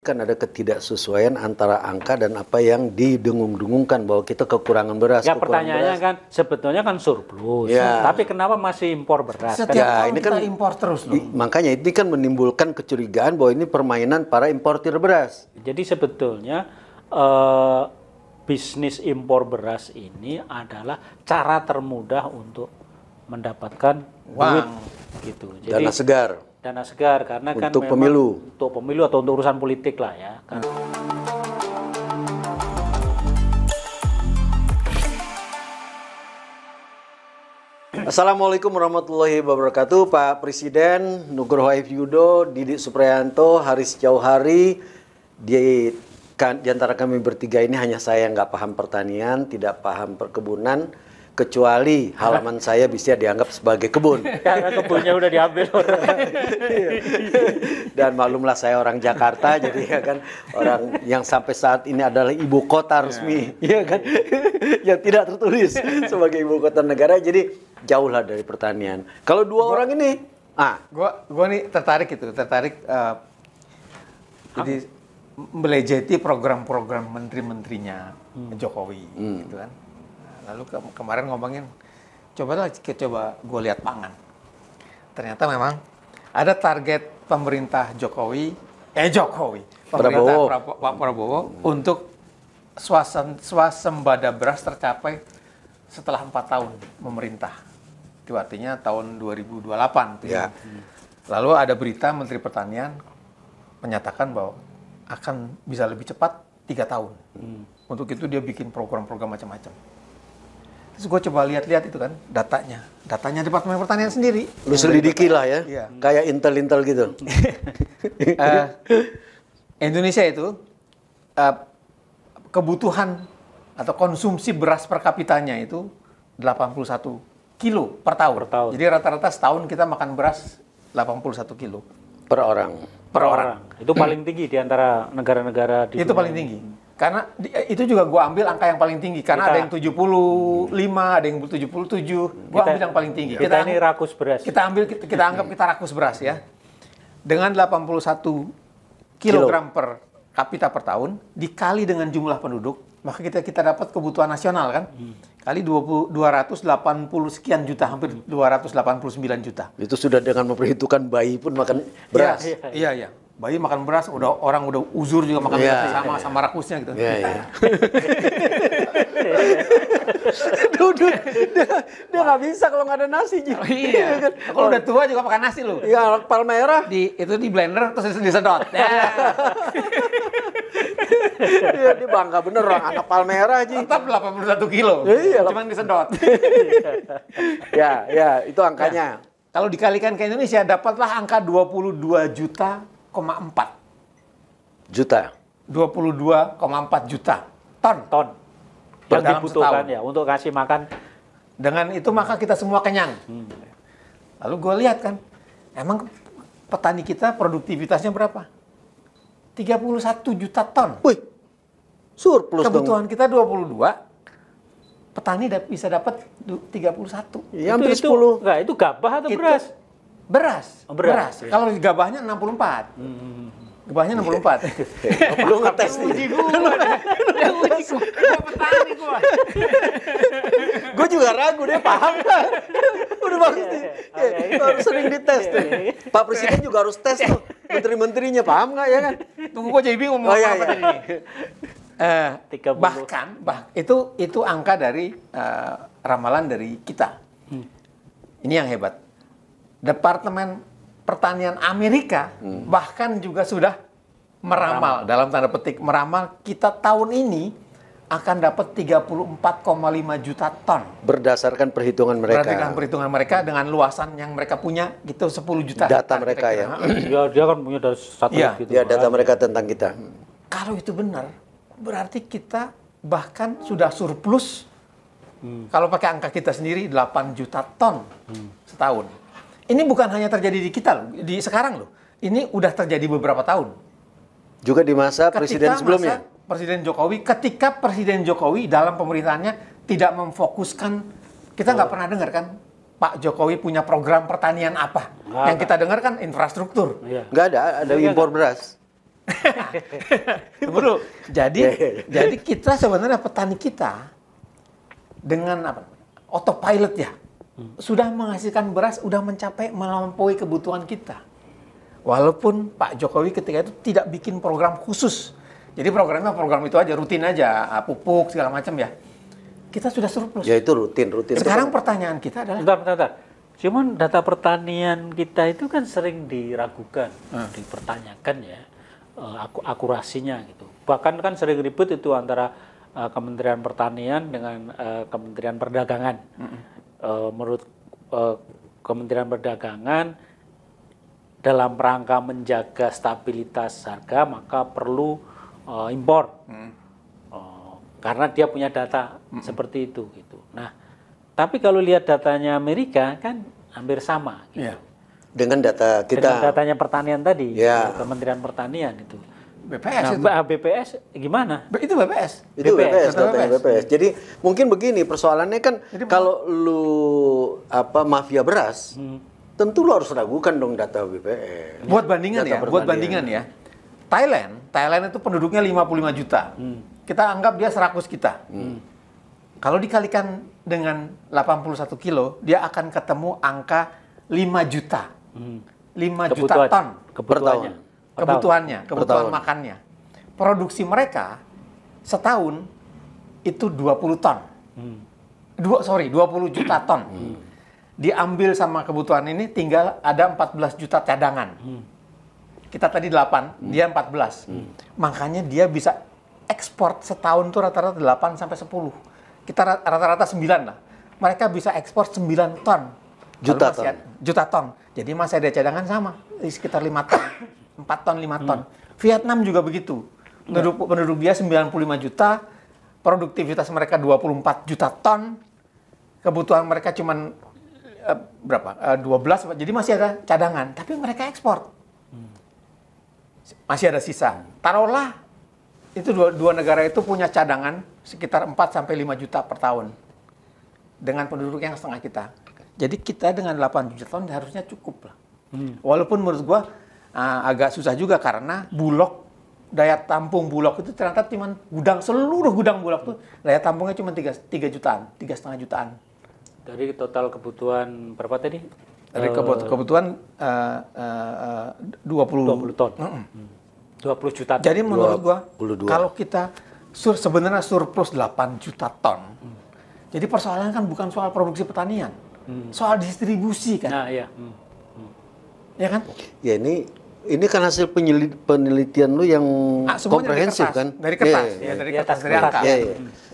kan ada ketidaksesuaian antara angka dan apa yang didengung-dengungkan bahwa kita kekurangan beras. Ya pertanyaannya kan sebetulnya kan surplus, tapi kenapa masih impor beras? Setiap tahun ini kan impor terus loh. Makanya ini kan menimbulkan kecurigaan bahwa ini permainan para importir beras. Jadi sebetulnya bisnis impor beras ini adalah cara termudah untuk mendapatkan duit, gitu. Jadi, dana segar karena kan untuk pemilu atau untuk urusan politik lah ya. Assalamualaikum warahmatullahi wabarakatuh. Pak Presiden Nugroho Yudo, Didik Supriyanto, Haris Jauhari. Di antara kami bertiga ini hanya saya yang nggak paham pertanian, tidak paham perkebunan, kecuali halaman saya bisa dianggap sebagai kebun. Karena kebunnya udah diambil orang. Dan maklumlah saya orang Jakarta, jadi ya kan orang yang sampai saat ini adalah ibu kota resmi, ya kan, yang tidak tertulis sebagai ibu kota negara. Jadi jauhlah dari pertanian. Kalau dua orang ini, gua nih tertarik jadi melejeti program-program menteri-menterinya Jokowi, gitu kan. Lalu kemarin ngomongin, coba gue lihat pangan. Ternyata memang ada target pemerintah Pak Prabowo untuk swasembada beras tercapai setelah 4 tahun memerintah. Itu artinya tahun 2028. Ya. Lalu ada berita Menteri Pertanian menyatakan bahwa akan bisa lebih cepat 3 tahun. Untuk itu dia bikin program-program macam-macam. Terus gue coba lihat-lihat itu kan datanya Departemen Pertanian sendiri. Lu selidiki lah ya, iya. Kayak intel-intel gitu. Indonesia itu kebutuhan atau konsumsi beras per kapitanya itu 81 kilo per tahun. Jadi rata-rata setahun kita makan beras 81 kilo. Per orang. Itu paling tinggi di antara negara-negara di Itu dunia. paling tinggi. Karena itu juga gue ambil angka yang paling tinggi. Karena ada yang 75, ada yang 77. Gue ambil yang paling tinggi. Kita ini rakus beras. Kita anggap kita rakus beras ya. Dengan 81 kilogram per kapita per tahun, dikali dengan jumlah penduduk, maka kita dapat kebutuhan nasional kan. Kali 280 sekian juta, hampir 289 juta. Itu sudah dengan memperhitungkan bayi pun makan beras. Iya. Bayi makan beras, orang udah uzur juga makan beras sama rakusnya gitu. Iya. Dia nggak bisa kalau nggak ada nasi. Iya. Kalau udah tua juga makan nasi loh. Iya, palmerah. Itu di blender terus disedot. Iya, dia bangga bener orang anak palmerah aja. Tetap 81 kilo. Iya, cuman disedot. Ya, itu angkanya. Kalau dikalikan ke Indonesia dapatlah angka 22,4 juta. 22,4 juta ton yang dibutuhkan ya untuk kasih makan. Dengan itu maka kita semua kenyang. Lalu gue lihat kan, emang petani kita produktivitasnya berapa? 31 juta ton. Wih, surplus kebutuhan dong. Kita 22, petani bisa dapat 31. Ya, hampir 10. Enggak, itu gabah atau beras? Beras. Ya. Kalau gabahnya 64. Gabahnya 64. Lu ngetes nih. Uji gua petani gua. Gue juga ragu dia paham kan. Udah bagus nih. Harus sering dites tuh. Pak Presiden juga harus tes tuh. Menteri-menterinya paham nggak ya kan? Tunggu gua jadi bingung mau apa tadi. Bahkan itu angka dari ramalan dari kita. Ini yang hebat. Departemen Pertanian Amerika bahkan juga sudah meramal, dalam tanda petik meramal, kita tahun ini akan dapat 34,5 juta ton. Berdasarkan perhitungan mereka. Berdasarkan perhitungan mereka dengan luasan yang mereka punya gitu 10 juta. Data mereka ya. Dia kan punya dari satelit gitu. Ya, data mereka tentang kita. Kalau itu benar, berarti kita bahkan sudah surplus. Kalau pakai angka kita sendiri 8 juta ton setahun. Ini bukan hanya terjadi di kita loh, di sekarang loh. Ini udah terjadi beberapa tahun. Juga di masa presiden sebelumnya. Ketika Presiden Jokowi dalam pemerintahannya tidak memfokuskan, kita nggak pernah dengar kan Pak Jokowi punya program pertanian apa. Yang kita dengar kan infrastruktur. Nggak ada impor beras. Bro, jadi kita sebenarnya petani kita dengan apa? Autopilot ya. Sudah menghasilkan beras, sudah mencapai melampaui kebutuhan kita. Walaupun Pak Jokowi ketika itu tidak bikin program khusus. Jadi programnya program itu aja, rutin aja, pupuk segala macam ya. Kita sudah surplus. Ya itu rutin. Sekarang pertanyaan kita adalah... Bentar. Cuman data pertanian kita itu kan sering diragukan, dipertanyakan ya, akurasinya gitu. Bahkan kan sering ribut itu antara Kementerian Pertanian dengan Kementerian Perdagangan. Menurut Kementerian Perdagangan, dalam rangka menjaga stabilitas harga maka perlu impor. Karena dia punya data seperti itu gitu. Nah, tapi kalau lihat datanya Amerika kan hampir sama gitu. Iya. Dengan data kita. Dengan datanya pertanian tadi, ya. Kementerian Pertanian itu. BPS nah, BPS gimana? Itu BPS. Itu BPS, datanya BPS. Jadi mungkin begini persoalannya kan, kalau lu mafia beras, tentu lu harus ragukan dong data BPS. Buat bandingan ya. Thailand itu penduduknya 55 juta. Kita anggap dia serakus kita. Kalau dikalikan dengan 81 kilo, dia akan ketemu angka 5 juta. 5 juta ton kebutuhan makannya. Produksi mereka setahun itu 20 ton. 20 juta ton. Diambil sama kebutuhan ini tinggal ada 14 juta cadangan. Kita tadi 8, dia 14. Makanya dia bisa ekspor setahun tuh rata-rata 8 sampai 10. Kita rata-rata 9 lah. Mereka bisa ekspor 9 ton. Juta ton. Jadi masih ada cadangan sama, di sekitar 5 ton. 4 ton, 5 ton. Vietnam juga begitu. Penduduk dia 95 juta, produktivitas mereka 24 juta ton. Kebutuhan mereka cuma berapa? 12, jadi masih ada cadangan, tapi mereka ekspor. Masih ada sisa. Taruhlah itu dua negara itu punya cadangan sekitar 4 sampai 5 juta per tahun. Dengan penduduk yang setengah kita. Jadi kita dengan 8 juta ton harusnya cukup lah. Walaupun menurut gua agak susah juga karena Bulog, daya tampung Bulog itu ternyata cuma seluruh gudang Bulog tuh daya tampungnya cuma 3 jutaan, 3,5 jutaan. Dari total kebutuhan berapa tadi? Dari kebutuhan 20 ton. 20 juta ton. Jadi menurut gua kalau kita sebenarnya surplus 8 juta ton. Jadi persoalannya kan bukan soal produksi pertanian. Soal distribusi kan. Nah, iya. Ya kan? Ya ini kan hasil penelitian lu yang komprehensif kan? Dari kertas, dari kertas, dari angka.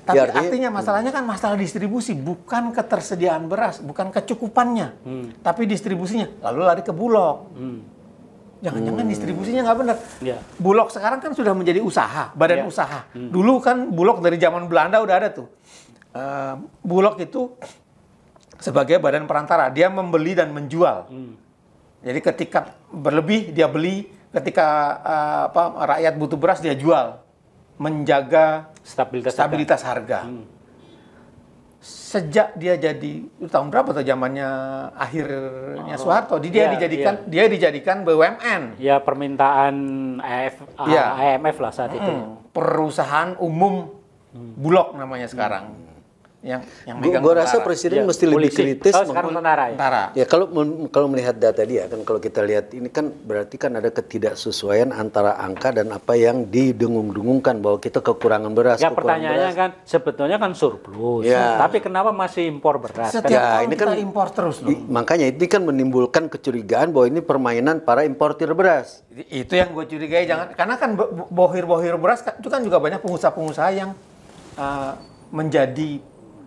Tapi artinya masalahnya kan masalah distribusi, bukan ketersediaan beras, bukan kecukupannya, tapi distribusinya. Lalu lari ke Bulog. Jangan-jangan distribusinya nggak benar. Bulog sekarang kan sudah menjadi usaha, badan usaha. Dulu kan Bulog dari zaman Belanda udah ada tuh. Bulog itu sebagai badan perantara, dia membeli dan menjual. Jadi ketika berlebih dia beli, ketika rakyat butuh beras dia jual, menjaga stabilitas harga. Sejak dia jadi tahun berapa tuh zamannya akhirnya Soeharto, dia dijadikan BUMN. Ya permintaan IMF lah saat itu. Perusahaan umum Bulog namanya sekarang. Yang Gue rasa presiden mesti lebih kritis. Sekarang tentara. Ya kalau melihat data dia kan, kalau kita lihat ini kan berarti kan ada ketidaksesuaian antara angka dan apa yang didengung-dengungkan bahwa kita kekurangan beras. Ya pertanyaannya kan sebetulnya kan surplus. Tapi kenapa masih impor beras? Setiap tahun ini kan kita impor terus loh. Makanya ini kan menimbulkan kecurigaan bahwa ini permainan para importir beras. Itu yang gue curigai, karena kan bohir-bohir beras itu kan juga banyak pengusaha-pengusaha yang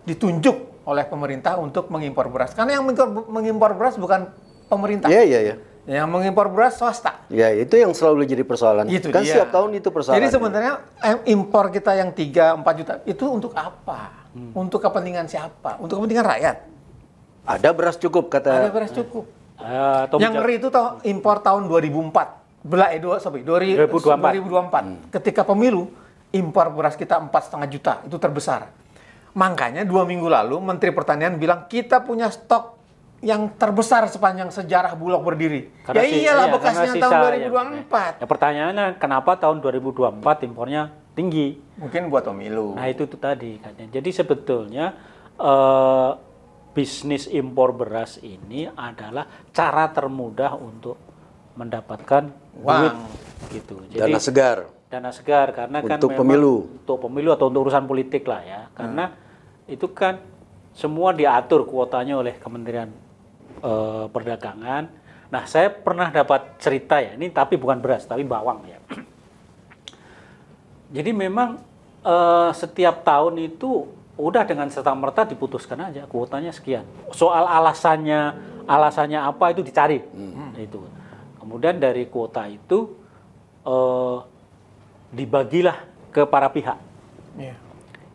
ditunjuk oleh pemerintah untuk mengimpor beras. Karena yang mengimpor beras bukan pemerintah. Iya. Yang mengimpor beras swasta. Ya, itu yang selalu jadi persoalan. Itu kan dia. Setiap tahun itu persoalan. Jadi sebenarnya impor kita yang 3-4 juta itu untuk apa? Untuk kepentingan siapa? Untuk kepentingan rakyat. Ada beras cukup kata. Ada beras cukup. Yang ngeri itu impor tahun 2004. 2024. Ketika pemilu, impor beras kita 4,5 juta. Itu terbesar. Makanya 2 minggu lalu Menteri Pertanian bilang kita punya stok yang terbesar sepanjang sejarah Bulog berdiri. Karena Iyalah bekasnya karena tahun sisa, 2024. Ya, pertanyaannya kenapa tahun 2024 impornya tinggi? Mungkin buat pemilu. Nah itu tadi katanya. Jadi sebetulnya bisnis impor beras ini adalah cara termudah untuk mendapatkan duit, gitu. Jadi dana segar karena kan untuk memang pemilu. untuk pemilu atau untuk urusan politik lah ya. Karena itu kan semua diatur kuotanya oleh Kementerian Perdagangan. Nah, saya pernah dapat cerita ya, ini tapi bukan beras, tapi bawang ya. Jadi memang setiap tahun itu udah dengan serta-merta diputuskan aja kuotanya sekian. Soal alasannya apa itu dicari. Itu. Kemudian dari kuota itu dibagilah ke para pihak. Yeah.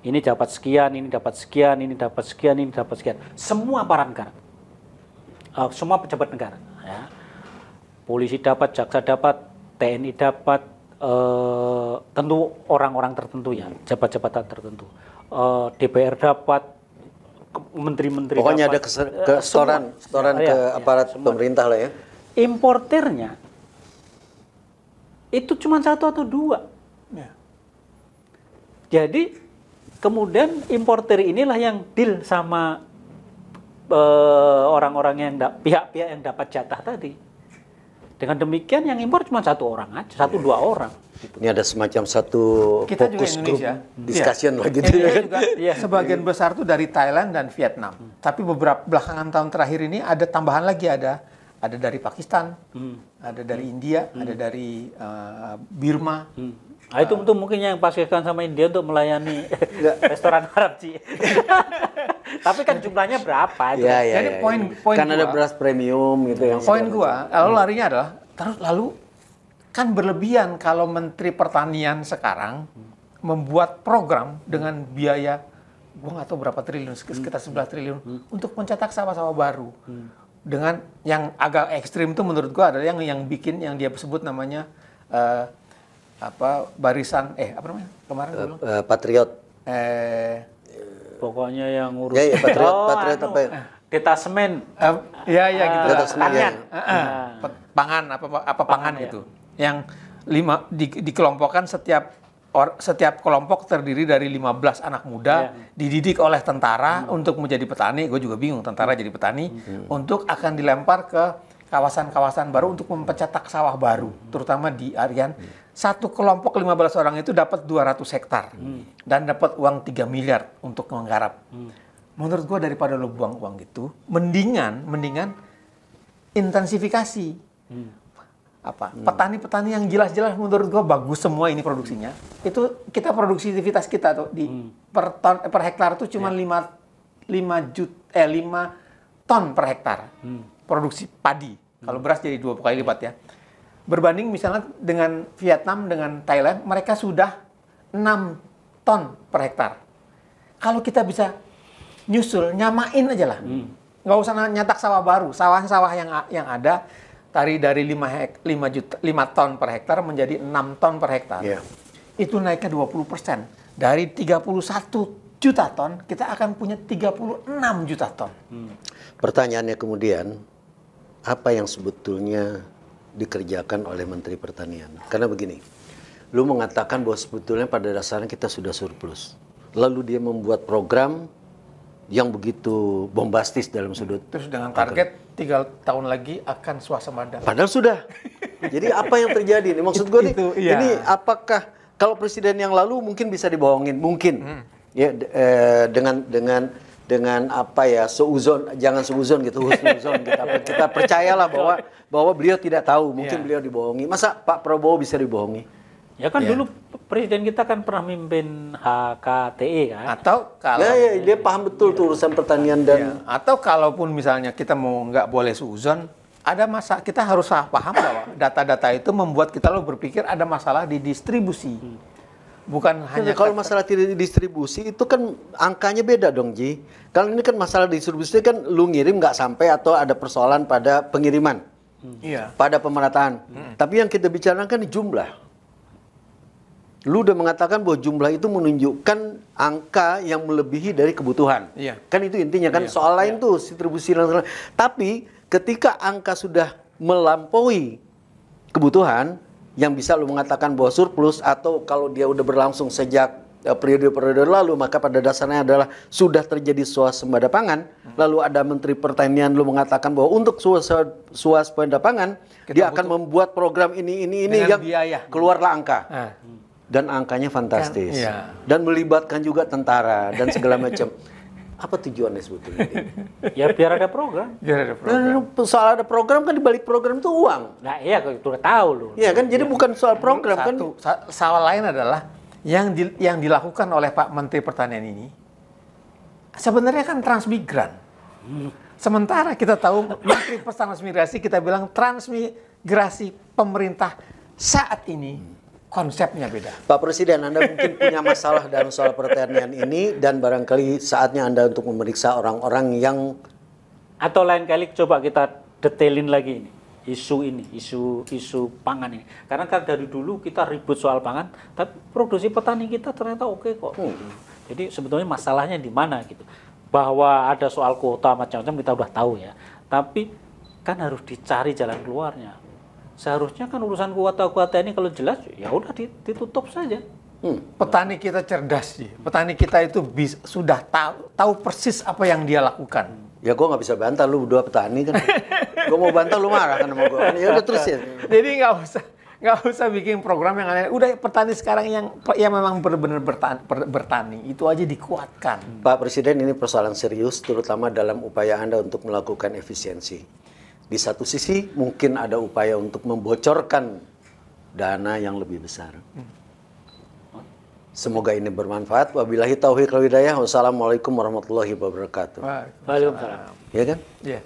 Ini dapat sekian, ini dapat sekian, ini dapat sekian, ini dapat sekian. Semua para negara, semua pejabat negara. Ya. Polisi dapat, jaksa dapat, TNI dapat, tentu orang-orang tertentu ya, jabat-jabatan tertentu. DPR dapat, menteri-menteri Pokoknya dapat. ada setoran ke aparat pemerintah lah ya. Importernya itu cuma 1 atau 2. Ya. Jadi kemudian importer inilah yang deal sama orang-orang yang pihak-pihak yang dapat jatah tadi. Dengan demikian yang impor cuma 1 orang aja, 1-2 orang. Gitu. Ini ada semacam satu Kita juga fokus group Indonesia. discussion lah gitu Indonesia ya kan. juga sebagian besar tuh dari Thailand dan Vietnam. Tapi beberapa belakangan tahun terakhir ini ada tambahan lagi, ada dari Pakistan, ada dari India, ada dari Burma. Nah, itu mungkin yang Pakistan sama India untuk melayani restoran Arab sih. Tapi kan jumlahnya berapa itu? Ya, Jadi poin kan ada gua- beras premium gitu yang Poin gua, lalu larinya adalah lalu kan berlebihan kalau Menteri Pertanian sekarang membuat program dengan biaya gua nggak tahu berapa triliun, sekitar 11 triliun untuk mencetak sawah-sawah baru. Dengan yang agak ekstrim itu menurut gua adalah yang bikin yang dia sebut namanya barisan apa namanya kemarin gua bilang? Patriot. Pokoknya yang ngurus. Ya, Patriot apa ya? Detasemen. Ya gitu. Detasemen, Pertanian. Pangan apa pangan ya. gitu. Yang dikelompokkan setiap kelompok terdiri dari 15 anak muda dididik oleh tentara untuk menjadi petani. Gue juga bingung tentara jadi petani untuk akan dilempar ke kawasan-kawasan baru untuk mencetak sawah baru, terutama di Arian. Satu kelompok 15 orang itu dapat 200 hektar dan dapat uang 3 miliar untuk menggarap. Menurut gue daripada lo buang uang gitu, mendingan intensifikasi. Petani-petani yang jelas-jelas menurut gue bagus semua ini produksinya. Itu kita produktivitas kita tuh di per hektar tuh cuma 5 ton per hektar produksi padi. Kalau beras jadi 2 kali lipat ya. Berbanding misalnya dengan Vietnam, dengan Thailand, mereka sudah 6 ton per hektar. Kalau kita bisa nyusul, nyamain aja lah. Nggak usah nyetak sawah baru. Sawah-sawah yang ada dari 5 ton per hektar menjadi 6 ton per hektar. Yeah. Itu naiknya 20%. Dari 31 juta ton, kita akan punya 36 juta ton. Pertanyaannya kemudian, apa yang sebetulnya dikerjakan oleh Menteri Pertanian? Karena begini, lu mengatakan bahwa sebetulnya pada dasarnya kita sudah surplus. Lalu dia membuat program yang begitu bombastis dalam sudut. Terus dengan target 3 tahun lagi akan swasembada. Padahal sudah. Jadi apa yang terjadi? Maksud gue nih, iya. ini apakah kalau presiden yang lalu mungkin bisa dibohongin? Mungkin. Ya, dengan apa ya, jangan seuzon gitu, husnuzon gitu. Kita percayalah bahwa beliau tidak tahu, mungkin beliau dibohongi. Masa Pak Prabowo bisa dibohongi? Ya kan dulu presiden kita kan pernah mimpin HKTI kan. Atau kalau Dia paham betul tuh urusan pertanian dan atau kalaupun misalnya kita mau nggak boleh suuzon, kita harus paham bahwa data-data itu membuat kita berpikir ada masalah di distribusi. Bukan hanya kalau masalah tidak distribusi itu kan angkanya beda dong, Ji. Kalau ini kan masalah distribusi kan lu ngirim nggak sampai atau ada persoalan pada pengiriman, pada pemerataan. Tapi yang kita bicarakan di jumlah. Lu udah mengatakan bahwa jumlah itu menunjukkan angka yang melebihi dari kebutuhan. Iya. Kan itu intinya kan. Iya. Soal lain tuh distribusi dan lain-lain. Tapi ketika angka sudah melampaui kebutuhan, yang bisa lu mengatakan bahwa surplus, atau kalau dia udah berlangsung sejak periode-periode lalu, maka pada dasarnya adalah sudah terjadi swasembada pangan. Lalu ada Menteri Pertanian lu mengatakan bahwa untuk swasembada pangan dia akan membuat program ini dengan yang biaya. Keluarlah angka. Ah. Dan angkanya fantastis. Iya. Dan melibatkan juga tentara dan segala macam. Apa tujuannya sebetulnya? Ya biar ada program. Biar ada program. Dan soal ada program kan, di balik program itu uang. Nah iya, itu udah tahu loh. Iya kan, jadi bukan soal program kan. Soal lain adalah yang dilakukan oleh Pak Menteri Pertanian ini sebenarnya kan transmigran. Sementara kita tahu Menteri Transmigrasi, kita bilang transmigrasi pemerintah saat ini konsepnya beda. Pak Presiden, Anda mungkin punya masalah dalam soal pertanian ini, dan barangkali saatnya Anda untuk memeriksa orang-orang yang... Atau lain kali coba kita detailin lagi ini. Isu pangan ini. Karena kan dari dulu kita ribut soal pangan, tapi produksi petani kita ternyata oke kok. Jadi sebetulnya masalahnya di mana gitu. Bahwa ada soal kuota macam-macam kita udah tahu ya. Tapi kan harus dicari jalan keluarnya. Seharusnya kan urusan kuota-kuota ini kalau jelas ya udah ditutup saja. Petani kita cerdas sih. Petani kita itu sudah tahu persis apa yang dia lakukan. Ya gue nggak bisa bantah, lu berdua petani kan. Gue mau bantah lu marah kan sama gue. Ya udah terus ya. Jadi nggak usah bikin program yang aneh. Udah petani sekarang yang memang benar-benar bertani itu aja dikuatkan. Pak Presiden, ini persoalan serius, terutama dalam upaya Anda untuk melakukan efisiensi. Di satu sisi mungkin ada upaya untuk membocorkan dana yang lebih besar. Semoga ini bermanfaat. Wabillahi taufiq wal hidayah. Wassalamualaikum warahmatullahi wabarakatuh. Waalaikumsalam. Ya kan? Iya.